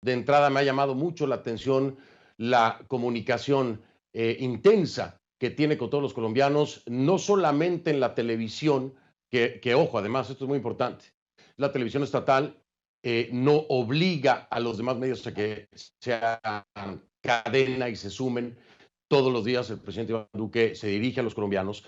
De entrada me ha llamado mucho la atención la comunicación intensa que tiene con todos los colombianos, no solamente en la televisión, ojo, además, esto es muy importante, la televisión estatal no obliga a los demás medios a que sean cadena y se sumen. Todos los días el presidente Iván Duque se dirige a los colombianos.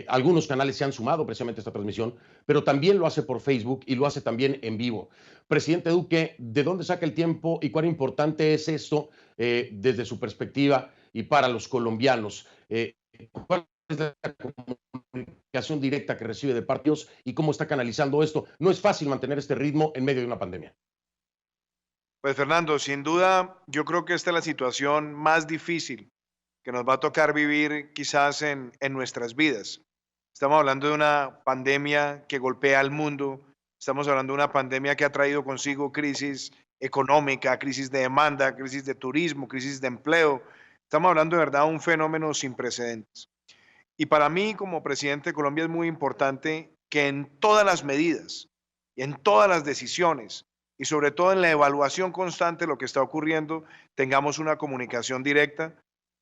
Algunos canales se han sumado precisamente a esta transmisión, pero también lo hace por Facebook y lo hace también en vivo. Presidente Duque, ¿de dónde saca el tiempo y cuán importante es esto desde su perspectiva y para los colombianos? ¿Cuál es la comunicación directa que recibe de partidos y cómo está canalizando esto? No es fácil mantener este ritmo en medio de una pandemia. Pues Fernando, sin duda, yo creo que esta es la situación más difícil que nos va a tocar vivir quizás en nuestras vidas. Estamos hablando de una pandemia que golpea al mundo, estamos hablando de una pandemia que ha traído consigo crisis económica, crisis de demanda, crisis de turismo, crisis de empleo. Estamos hablando de verdad de un fenómeno sin precedentes. Y para mí, como presidente de Colombia, es muy importante que en todas las medidas y en todas las decisiones y sobre todo en la evaluación constante de lo que está ocurriendo, tengamos una comunicación directa.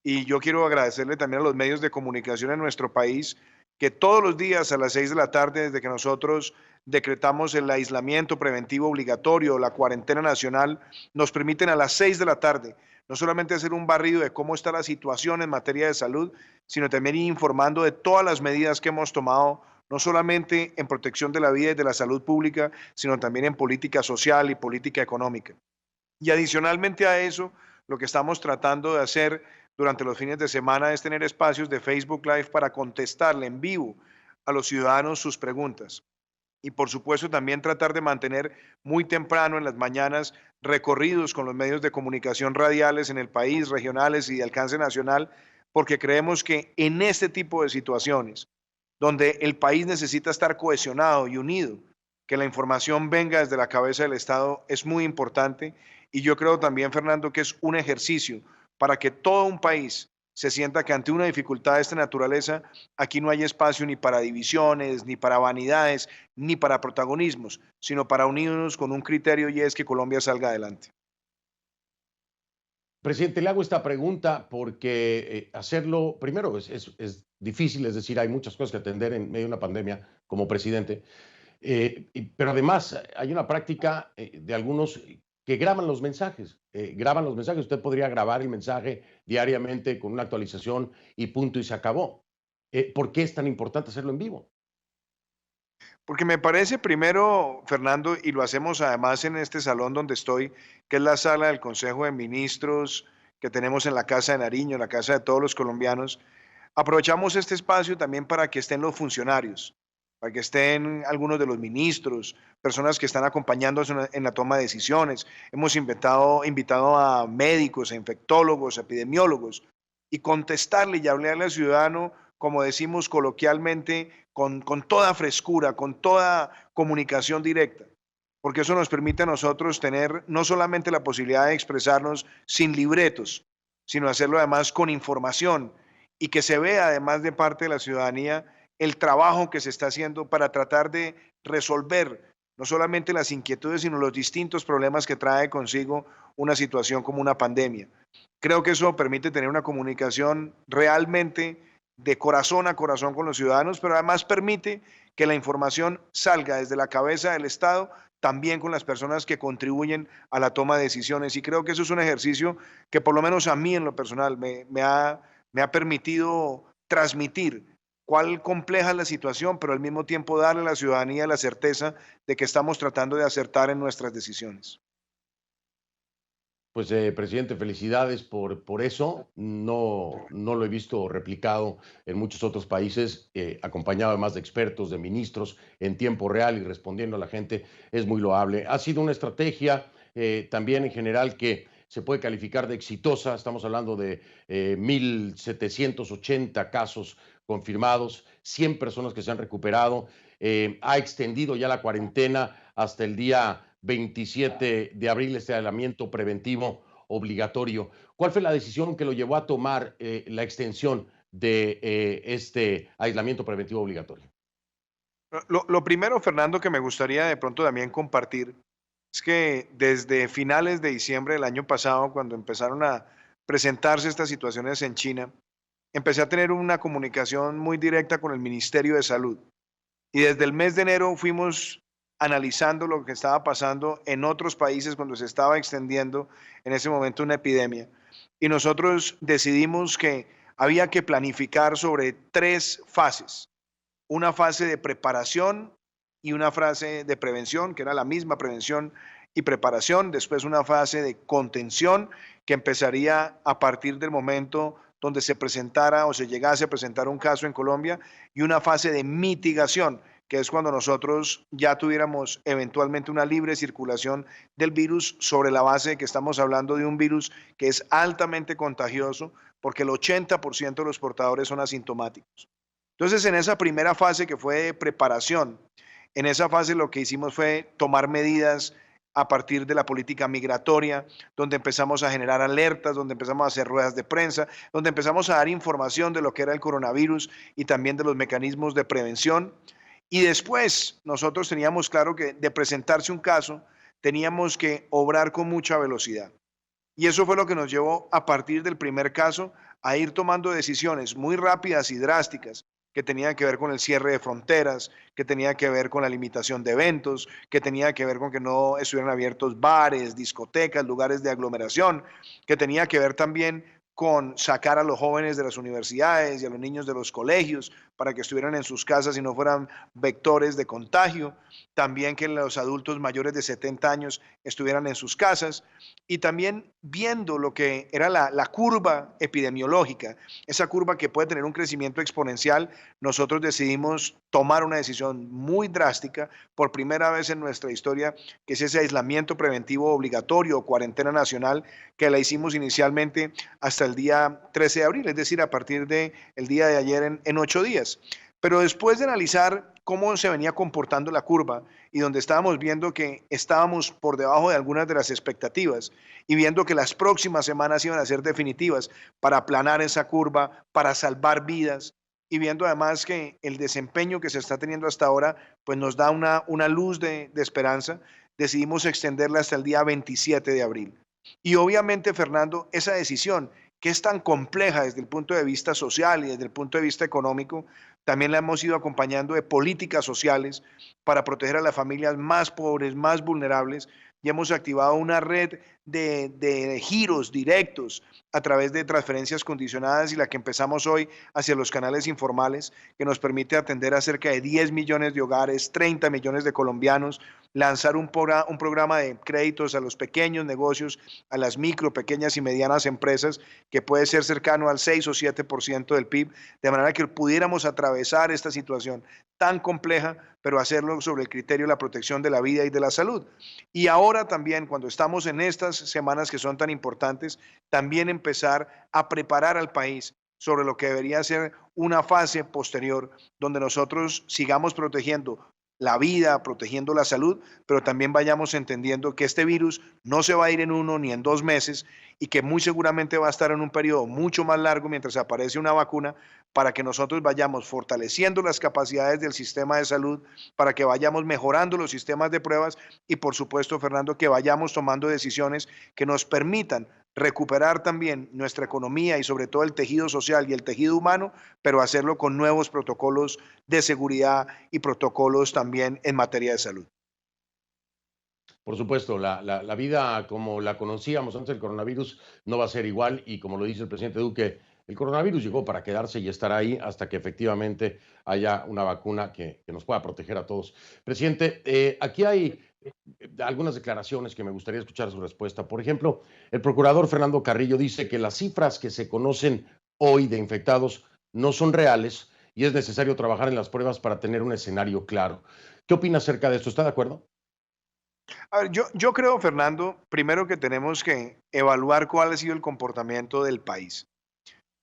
Y yo quiero agradecerle también a los medios de comunicación en nuestro país que todos los días a las 6 de la tarde, desde que nosotros decretamos el aislamiento preventivo obligatorio, la cuarentena nacional, nos permiten a las 6 de la tarde no solamente hacer un barrido de cómo está la situación en materia de salud, sino también ir informando de todas las medidas que hemos tomado, no solamente en protección de la vida y de la salud pública, sino también en política social y política económica. Y adicionalmente a eso, lo que estamos tratando de hacer durante los fines de semana es tener espacios de Facebook Live para contestarle en vivo a los ciudadanos sus preguntas. Y por supuesto también tratar de mantener muy temprano en las mañanas recorridos con los medios de comunicación radiales en el país, regionales y de alcance nacional, porque creemos que en este tipo de situaciones, donde el país necesita estar cohesionado y unido, que la información venga desde la cabeza del Estado es muy importante. Y yo creo también, Fernando, que es un ejercicio para que todo un país se sienta que ante una dificultad de esta naturaleza, aquí no hay espacio ni para divisiones, ni para vanidades, ni para protagonismos, sino para unirnos con un criterio y es que Colombia salga adelante. Presidente, le hago esta pregunta porque hacerlo, primero, es difícil, es decir, hay muchas cosas que atender en medio de una pandemia como presidente. Pero además hay una práctica de algunos que graban los mensajes. Usted podría grabar el mensaje diariamente con una actualización y punto y se acabó. ¿Por qué es tan importante hacerlo en vivo? Porque me parece primero, Fernando, y lo hacemos además en este salón donde estoy, que es la sala del Consejo de Ministros que tenemos en la Casa de Nariño, en la casa de todos los colombianos. Aprovechamos este espacio también para que estén los funcionarios, para que estén algunos de los ministros, personas que están acompañándonos en la toma de decisiones. Hemos invitado a médicos, a infectólogos, a epidemiólogos, y contestarle y hablarle al ciudadano, como decimos coloquialmente, con toda frescura, con toda comunicación directa, porque eso nos permite a nosotros tener no solamente la posibilidad de expresarnos sin libretos, sino hacerlo además con información y que se vea además de parte de la ciudadanía el trabajo que se está haciendo para tratar de resolver no solamente las inquietudes, sino los distintos problemas que trae consigo una situación como una pandemia. Creo que eso permite tener una comunicación realmente de corazón a corazón con los ciudadanos, pero además permite que la información salga desde la cabeza del Estado también con las personas que contribuyen a la toma de decisiones. Y creo que eso es un ejercicio que por lo menos a mí en lo personal me ha permitido transmitir cuál compleja es la situación, pero al mismo tiempo darle a la ciudadanía la certeza de que estamos tratando de acertar en nuestras decisiones. Pues, presidente, felicidades por eso. No lo he visto replicado en muchos otros países, acompañado además de expertos, de ministros, en tiempo real y respondiendo a la gente, es muy loable. Ha sido una estrategia también en general que se puede calificar de exitosa. Estamos hablando de 1,780 casos confirmados, 100 personas que se han recuperado. Ha extendido ya la cuarentena hasta el día 27 de abril, este aislamiento preventivo obligatorio. ¿Cuál fue la decisión que lo llevó a tomar la extensión de este aislamiento preventivo obligatorio? Lo primero, Fernando, que me gustaría de pronto también compartir Es que desde finales de diciembre del año pasado, cuando empezaron a presentarse estas situaciones en China, empecé a tener una comunicación muy directa con el Ministerio de Salud. Y desde el mes de enero fuimos analizando lo que estaba pasando en otros países cuando se estaba extendiendo en ese momento una epidemia. Y nosotros decidimos que había que planificar sobre tres fases: una fase de preparación y una fase de prevención, que era la misma prevención y preparación, después una fase de contención que empezaría a partir del momento donde se presentara o se llegase a presentar un caso en Colombia, y una fase de mitigación, que es cuando nosotros ya tuviéramos eventualmente una libre circulación del virus, sobre la base de que estamos hablando de un virus que es altamente contagioso, porque el 80% de los portadores son asintomáticos. Entonces, en esa primera fase que fue de preparación, en esa fase lo que hicimos fue tomar medidas a partir de la política migratoria, donde empezamos a generar alertas, donde empezamos a hacer ruedas de prensa, donde empezamos a dar información de lo que era el coronavirus y también de los mecanismos de prevención. Y después nosotros teníamos claro que de presentarse un caso, teníamos que obrar con mucha velocidad. Y eso fue lo que nos llevó a partir del primer caso a ir tomando decisiones muy rápidas y drásticas que tenían que ver con el cierre de fronteras, que tenía que ver con la limitación de eventos, que tenía que ver con que no estuvieran abiertos bares, discotecas, lugares de aglomeración, que tenía que ver también con sacar a los jóvenes de las universidades y a los niños de los colegios para que estuvieran en sus casas y no fueran vectores de contagio, también que los adultos mayores de 70 años estuvieran en sus casas, y también viendo lo que era la curva epidemiológica, esa curva que puede tener un crecimiento exponencial. Nosotros decidimos tomar una decisión muy drástica por primera vez en nuestra historia, que es ese aislamiento preventivo obligatorio o cuarentena nacional, que la hicimos inicialmente hasta el día 13 de abril, es decir, a partir del día de ayer en 8 días. Pero después de analizar cómo se venía comportando la curva y donde estábamos viendo que estábamos por debajo de algunas de las expectativas y viendo que las próximas semanas iban a ser definitivas para aplanar esa curva, para salvar vidas, y viendo además que el desempeño que se está teniendo hasta ahora pues nos da una luz de esperanza, decidimos extenderla hasta el día 27 de abril. Y obviamente, Fernando, esa decisión, que es tan compleja desde el punto de vista social y desde el punto de vista económico, también la hemos ido acompañando de políticas sociales para proteger a las familias más pobres, más vulnerables, y hemos activado una red de giros directos a través de transferencias condicionadas, y la que empezamos hoy hacia los canales informales, que nos permite atender a cerca de 10 millones de hogares, 30 millones de colombianos, lanzar un programa de créditos a los pequeños negocios, a las micro, pequeñas y medianas empresas, que puede ser cercano al 6 o 7% del PIB, de manera que pudiéramos atravesar esta situación tan compleja, pero hacerlo sobre el criterio de la protección de la vida y de la salud. Y ahora también, cuando estamos en estas semanas que son tan importantes, también empezar a preparar al país sobre lo que debería ser una fase posterior, donde nosotros sigamos protegiendo la vida, protegiendo la salud, pero también vayamos entendiendo que este virus no se va a ir en 1 ni en 2 meses, y que muy seguramente va a estar en un periodo mucho más largo mientras aparece una vacuna, para que nosotros vayamos fortaleciendo las capacidades del sistema de salud, para que vayamos mejorando los sistemas de pruebas y, por supuesto, Fernando, que vayamos tomando decisiones que nos permitan recuperar también nuestra economía y sobre todo el tejido social y el tejido humano, pero hacerlo con nuevos protocolos de seguridad y protocolos también en materia de salud. Por supuesto, la vida como la conocíamos antes del coronavirus no va a ser igual, y como lo dice el presidente Duque, el coronavirus llegó para quedarse y estará ahí hasta que efectivamente haya una vacuna que nos pueda proteger a todos. Presidente, aquí hay algunas declaraciones que me gustaría escuchar su respuesta. Por ejemplo, el procurador Fernando Carrillo dice que las cifras que se conocen hoy de infectados no son reales y es necesario trabajar en las pruebas para tener un escenario claro. ¿Qué opina acerca de esto? ¿Está de acuerdo? A ver, yo creo, Fernando, primero que tenemos que evaluar cuál ha sido el comportamiento del país.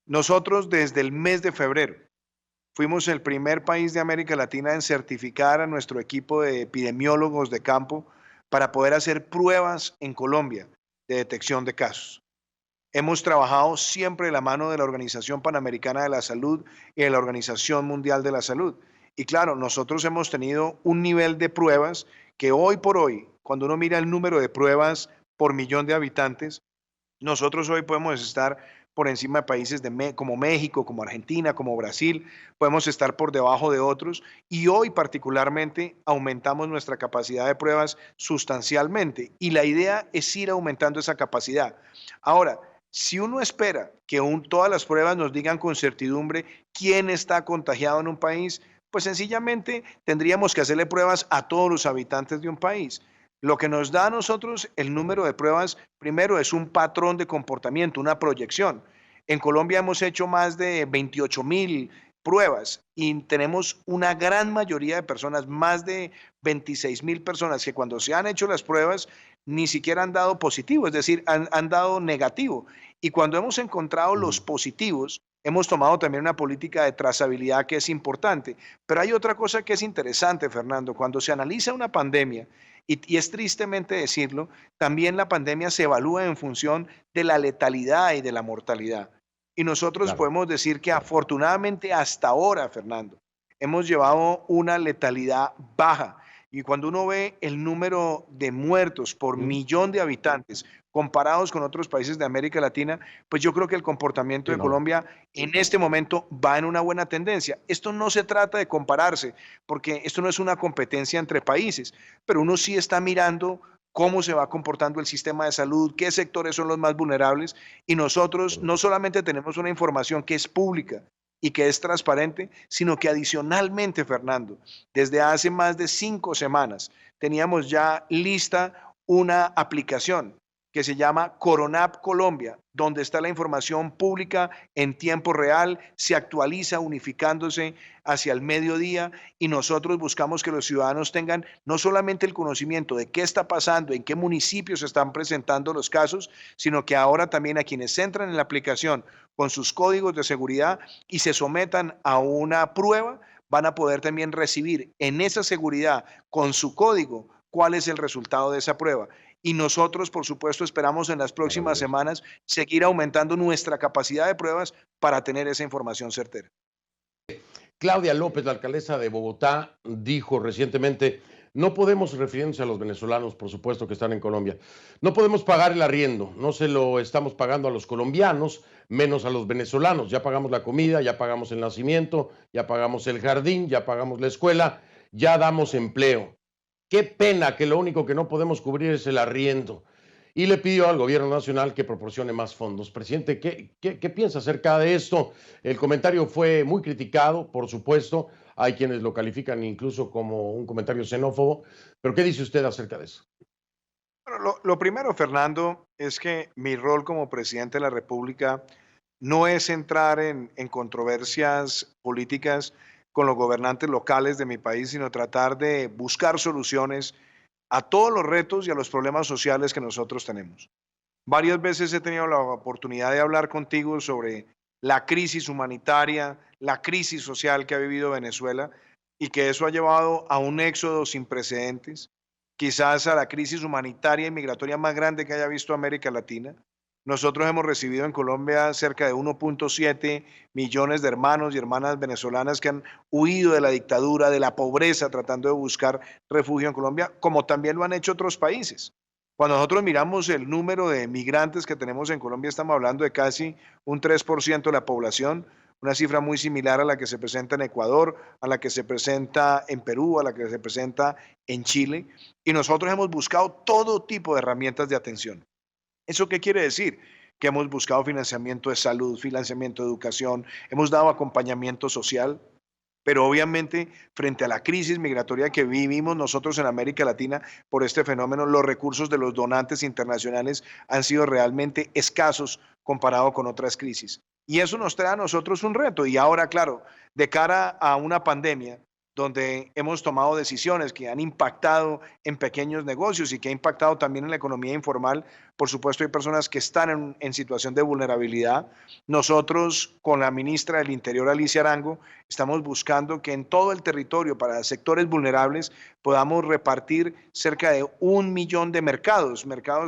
Nosotros desde el mes de febrero fuimos el primer país de América Latina en certificar a nuestro equipo de epidemiólogos de campo para poder hacer pruebas en Colombia de detección de casos. Hemos trabajado siempre de la mano de la Organización Panamericana de la Salud y de la Organización Mundial de la Salud. Y claro, nosotros hemos tenido un nivel de pruebas que hoy por hoy, cuando uno mira el número de pruebas por millón de habitantes, nosotros hoy podemos estar por encima de países como México, como Argentina, como Brasil, podemos estar por debajo de otros y hoy particularmente aumentamos nuestra capacidad de pruebas sustancialmente y la idea es ir aumentando esa capacidad. Ahora, si uno espera que todas las pruebas nos digan con certidumbre quién está contagiado en un país, pues sencillamente tendríamos que hacerle pruebas a todos los habitantes de un país. Lo que nos da a nosotros el número de pruebas, primero, es un patrón de comportamiento, una proyección. En Colombia hemos hecho más de 28.000 pruebas y tenemos una gran mayoría de personas, más de 26.000 personas que cuando se han hecho las pruebas ni siquiera han dado positivo, es decir, han dado negativo. Y cuando hemos encontrado los Ujú. positivos, hemos tomado también una política de trazabilidad que es importante. Pero hay otra cosa que es interesante, Fernando, cuando se analiza una pandemia, y es tristemente decirlo, también la pandemia se evalúa en función de la letalidad y de la mortalidad. Y nosotros Claro. podemos decir que afortunadamente hasta ahora, Fernando, hemos llevado una letalidad baja. Y cuando uno ve el número de muertos por Ujú. millón de habitantes comparados con otros países de América Latina, pues yo creo que el comportamiento Sí, de no. Colombia en este momento va en una buena tendencia. Esto no se trata de compararse, porque esto no es una competencia entre países, pero uno sí está mirando cómo se va comportando el sistema de salud, qué sectores son los más vulnerables, y nosotros no solamente tenemos una información que es pública y que es transparente, sino que adicionalmente, Fernando, desde hace más de 5 semanas teníamos ya lista una aplicación que se llama Coronap Colombia, donde está la información pública en tiempo real, se actualiza unificándose hacia el mediodía y nosotros buscamos que los ciudadanos tengan no solamente el conocimiento de qué está pasando, en qué municipios se están presentando los casos, sino que ahora también a quienes entran en la aplicación con sus códigos de seguridad y se sometan a una prueba, van a poder también recibir en esa seguridad con su código cuál es el resultado de esa prueba. Y nosotros, por supuesto, esperamos en las próximas Maravilloso. semanas seguir aumentando nuestra capacidad de pruebas para tener esa información certera. Claudia López, la alcaldesa de Bogotá, dijo recientemente, no podemos, refiriéndose a los venezolanos, por supuesto, que están en Colombia, no podemos pagar el arriendo, no se lo estamos pagando a los colombianos, menos a los venezolanos. Ya pagamos la comida, ya pagamos el nacimiento, ya pagamos el jardín, ya pagamos la escuela, ya damos empleo. Qué pena que lo único que no podemos cubrir es el arriendo. Y le pidió al gobierno nacional que proporcione más fondos. Presidente, ¿qué piensa acerca de esto? El comentario fue muy criticado, por supuesto. Hay quienes lo califican incluso como un comentario xenófobo. Pero ¿qué dice usted acerca de eso? Bueno, lo primero, Fernando, es que mi rol como presidente de la República no es entrar en controversias políticas con los gobernantes locales de mi país, sino tratar de buscar soluciones a todos los retos y a los problemas sociales que nosotros tenemos. Varias veces he tenido la oportunidad de hablar contigo sobre la crisis humanitaria, la crisis social que ha vivido Venezuela y que eso ha llevado a un éxodo sin precedentes, quizás a la crisis humanitaria y migratoria más grande que haya visto América Latina. Nosotros hemos recibido en Colombia cerca de 1.7 millones de hermanos y hermanas venezolanas que han huido de la dictadura, de la pobreza, tratando de buscar refugio en Colombia, como también lo han hecho otros países. Cuando nosotros miramos el número de migrantes que tenemos en Colombia, estamos hablando de casi un 3% de la población, una cifra muy similar a la que se presenta en Ecuador, a la que se presenta en Perú, a la que se presenta en Chile. Y nosotros hemos buscado todo tipo de herramientas de atención. ¿Eso qué quiere decir? Que hemos buscado financiamiento de salud, financiamiento de educación, hemos dado acompañamiento social, pero obviamente, frente a la crisis migratoria que vivimos nosotros en América Latina por este fenómeno, los recursos de los donantes internacionales han sido realmente escasos comparado con otras crisis. Y eso nos trae a nosotros un reto. Y ahora, claro, de cara a una pandemia donde hemos tomado decisiones que han impactado en pequeños negocios y que ha impactado también en la economía informal, por supuesto hay personas que están en situación de vulnerabilidad. Nosotros con la ministra del Interior, Alicia Arango, estamos buscando que en todo el territorio para sectores vulnerables podamos repartir cerca de 1 millón de mercados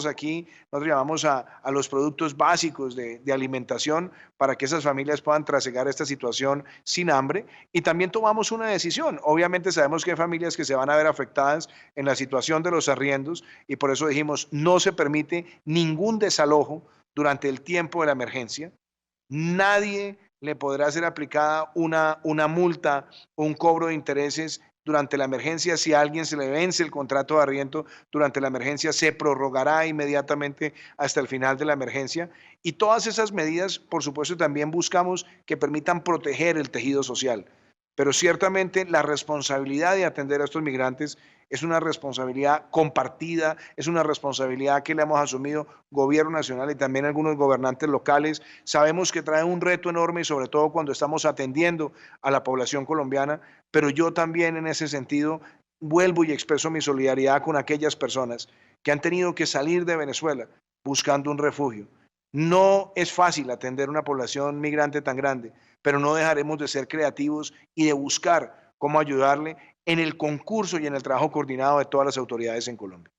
aquí nosotros llamamos a los productos básicos de alimentación para que esas familias puedan trasegar esta situación sin hambre. Y también tomamos una decisión. Obviamente sabemos que hay familias que se van a ver afectadas en la situación de los arriendos y por eso dijimos no se permite ningún desalojo durante el tiempo de la emergencia. Nadie le podrá ser aplicada una multa o un cobro de intereses durante la emergencia. Si a alguien se le vence el contrato de arriendo durante la emergencia, se prorrogará inmediatamente hasta el final de la emergencia. Y todas esas medidas, por supuesto, también buscamos que permitan proteger el tejido social. Pero ciertamente la responsabilidad de atender a estos migrantes es una responsabilidad compartida, es una responsabilidad que le hemos asumido gobierno nacional y también algunos gobernantes locales. Sabemos que trae un reto enorme, sobre todo cuando estamos atendiendo a la población colombiana, pero yo también en ese sentido vuelvo y expreso mi solidaridad con aquellas personas que han tenido que salir de Venezuela buscando un refugio. No es fácil atender una población migrante tan grande, pero no dejaremos de ser creativos y de buscar cómo ayudarle en el concurso y en el trabajo coordinado de todas las autoridades en Colombia.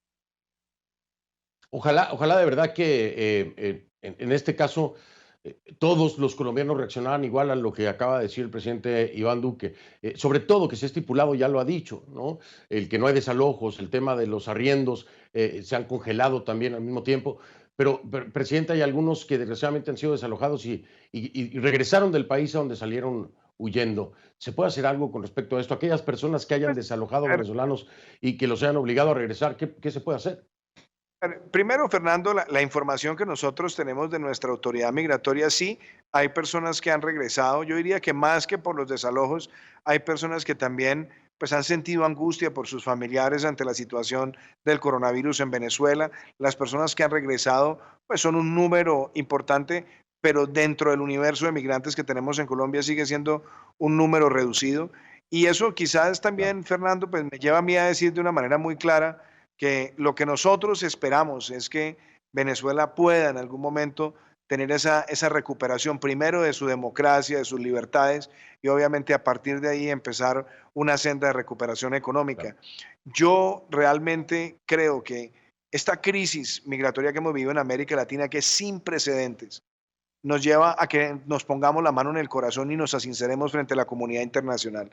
Ojalá de verdad que en este caso todos los colombianos reaccionaran igual a lo que acaba de decir el presidente Iván Duque. Sobre todo que se ha estipulado, ya lo ha dicho, ¿no? El que no hay desalojos, el tema de los arriendos se han congelado también al mismo tiempo. Pero, presidente, hay algunos que desgraciadamente han sido desalojados y regresaron del país a donde salieron huyendo. ¿Se puede hacer algo con respecto a esto? Aquellas personas que hayan desalojado venezolanos y que los hayan obligado a regresar, ¿qué se puede hacer? Primero, Fernando, la información que nosotros tenemos de nuestra autoridad migratoria, sí, hay personas que han regresado. Yo diría que más que por los desalojos, hay personas que también pues, han sentido angustia por sus familiares ante la situación del coronavirus en Venezuela. Las personas que han regresado pues, son un número importante, pero dentro del universo de migrantes que tenemos en Colombia sigue siendo un número reducido. Y eso quizás Claro. también, Fernando, pues me lleva a mí a decir de una manera muy clara que lo que nosotros esperamos es que Venezuela pueda en algún momento tener esa recuperación primero de su democracia, de sus libertades y obviamente a partir de ahí empezar una senda de recuperación Claro. económica. Yo realmente creo que esta crisis migratoria que hemos vivido en América Latina, que es sin precedentes, nos lleva a que nos pongamos la mano en el corazón y nos asinceremos frente a la comunidad internacional.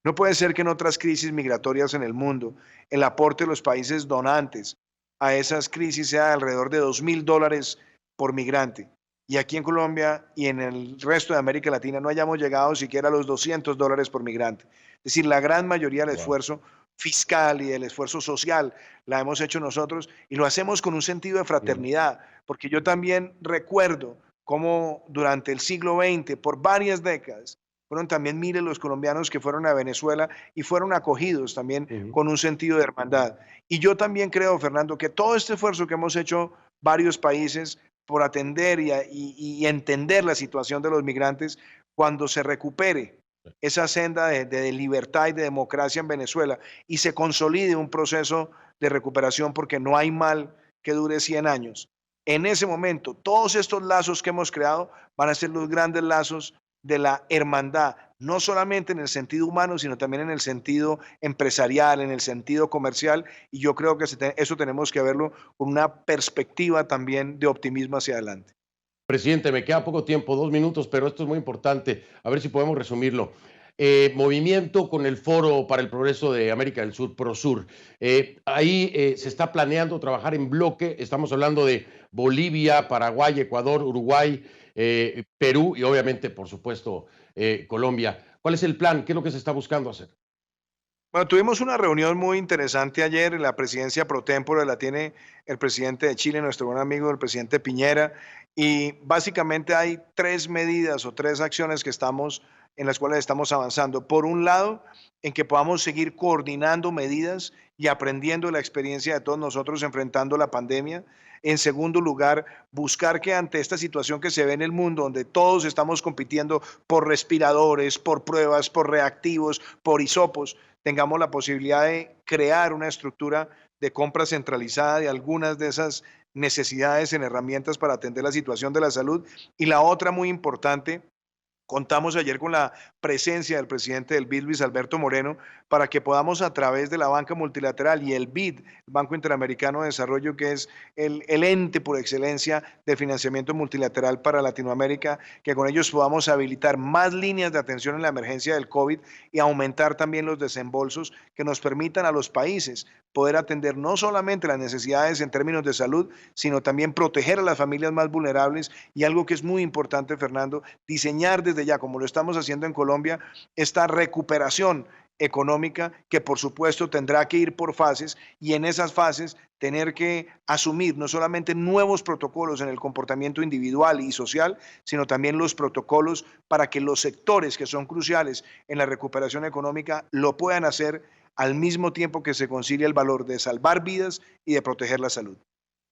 No puede ser que en otras crisis migratorias en el mundo, el aporte de los países donantes a esas crisis sea de alrededor de $2.000 por migrante. Y aquí en Colombia y en el resto de América Latina no hayamos llegado siquiera a los $200 por migrante. Es decir, la gran mayoría del Wow. esfuerzo fiscal y del esfuerzo social la hemos hecho nosotros y lo hacemos con un sentido de fraternidad, porque yo también recuerdo cómo durante el siglo XX, por varias décadas, fueron también miles los colombianos que fueron a Venezuela y fueron acogidos también Ujú. con un sentido de hermandad. Y yo también creo, Fernando, que todo este esfuerzo que hemos hecho varios países por atender y entender la situación de los migrantes, cuando se recupere esa senda de libertad y de democracia en Venezuela y se consolide un proceso de recuperación, porque no hay mal que dure 100 años. En ese momento, todos estos lazos que hemos creado van a ser los grandes lazos de la hermandad, no solamente en el sentido humano, sino también en el sentido empresarial, en el sentido comercial, y yo creo que eso tenemos que verlo con una perspectiva también de optimismo hacia adelante. Presidente, me queda poco tiempo, 2 minutos, pero esto es muy importante. A ver si podemos resumirlo. Movimiento con el Foro para el Progreso de América del Sur, PROSUR. Ahí se está planeando trabajar en bloque. Estamos hablando de Bolivia, Paraguay, Ecuador, Uruguay, Perú y obviamente, por supuesto, Colombia. ¿Cuál es el plan? ¿Qué es lo que se está buscando hacer? Bueno, tuvimos una reunión muy interesante ayer. La presidencia pro tempore la tiene el presidente de Chile, nuestro buen amigo, el presidente Piñera. Y básicamente hay tres medidas o tres acciones en las cuales estamos avanzando. Por un lado, en que podamos seguir coordinando medidas y aprendiendo la experiencia de todos nosotros enfrentando la pandemia. En segundo lugar, buscar que ante esta situación que se ve en el mundo, donde todos estamos compitiendo por respiradores, por pruebas, por reactivos, por hisopos, tengamos la posibilidad de crear una estructura de compra centralizada de algunas de esas necesidades en herramientas para atender la situación de la salud. Y la otra muy importante, contamos ayer con la presencia del presidente del BID, Luis Alberto Moreno, para que podamos a través de la banca multilateral y el BID, el Banco Interamericano de Desarrollo, que es el ente por excelencia de financiamiento multilateral para Latinoamérica, que con ellos podamos habilitar más líneas de atención en la emergencia del COVID y aumentar también los desembolsos que nos permitan a los países poder atender no solamente las necesidades en términos de salud, sino también proteger a las familias más vulnerables y algo que es muy importante, Fernando, diseñar desde ya, como lo estamos haciendo en Colombia, esta recuperación económica que por supuesto tendrá que ir por fases y en esas fases tener que asumir no solamente nuevos protocolos en el comportamiento individual y social, sino también los protocolos para que los sectores que son cruciales en la recuperación económica lo puedan hacer al mismo tiempo que se concilia el valor de salvar vidas y de proteger la salud.